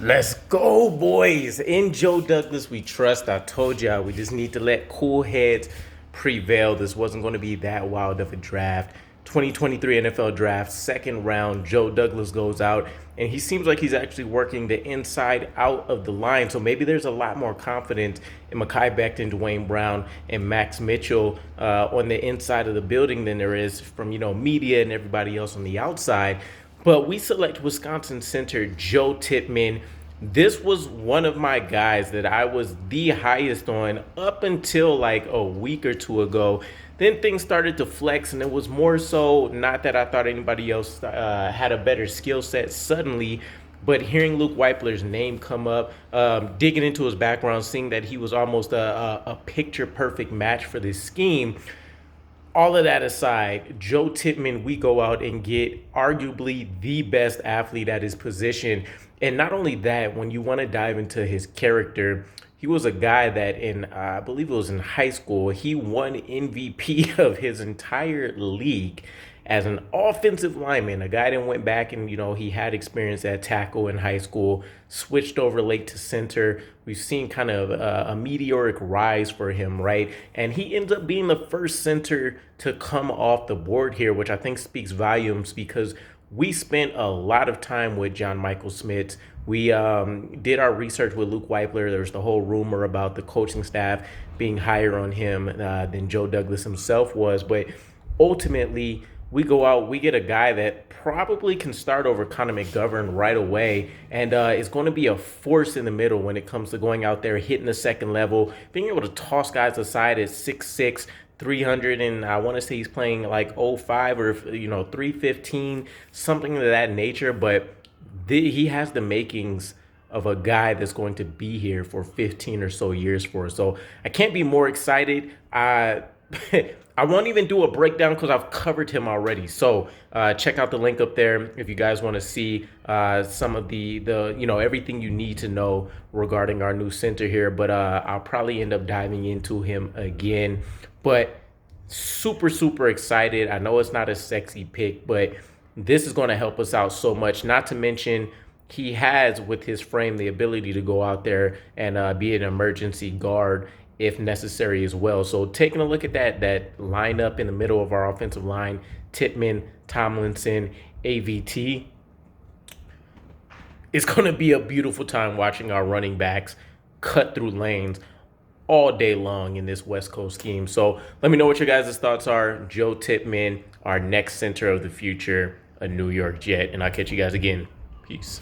Let's go, boys. In Joe Douglas, we trust. I told y'all we just need to let cool heads prevail. This wasn't going to be that wild of a draft. 2023 NFL draft, second round. Joe Douglas goes out, and he seems like he's actually working the inside out of the line. So maybe there's a lot more confidence in Mekhi Becton, Dwayne Brown, and Max Mitchell on the inside of the building than there is from media and everybody else on the outside. But we select Wisconsin center Joe Tippman. This was one of my guys that I was the highest on up until like a week or two ago. Then things started to flex, and it was more so not that I thought anybody else had a better skill set suddenly, but hearing Luke Weipler's name come up, digging into his background, seeing that he was almost a picture-perfect match for this scheme. All of that aside, Joe Tippman, we go out and get arguably the best athlete at his position. And not only that, when you want to dive into his character, he was a guy that I believe it was in high school, he won MVP of his entire league as an offensive lineman, a guy that went back and, he had experience at tackle in high school, switched over late to center. We've seen kind of a meteoric rise for him, right? And he ends up being the first center to come off the board here, which I think speaks volumes because we spent a lot of time with John Michael Schmitz. We did our research with Luke Weipler. There was the whole rumor about the coaching staff being higher on him than Joe Douglas himself was. But ultimately, we go out, we get a guy that probably can start over Connor McGovern right away and is going to be a force in the middle when it comes to going out there, hitting the second level, being able to toss guys aside at 6'6", 300, and I want to say he's playing like 05 or 315, something of that nature. But he has the makings of a guy that's going to be here for 15 or so years for us. So I can't be more excited. I won't even do a breakdown because I've covered him already. So check out the link up there if you guys want to see some of the everything you need to know regarding our new center here. But I'll probably end up diving into him again. But super, super excited. I know it's not a sexy pick, but this is going to help us out so much. Not to mention, he has, with his frame, the ability to go out there and be an emergency guard if necessary as well. So taking a look at that lineup in the middle of our offensive line, Tippmann, Tomlinson, AVT, it's going to be a beautiful time watching our running backs cut through lanes all day long in this West Coast scheme. So let me know what your guys' thoughts are. Joe Tippmann, our next center of the future, a New York Jet. And I'll catch you guys again. Peace.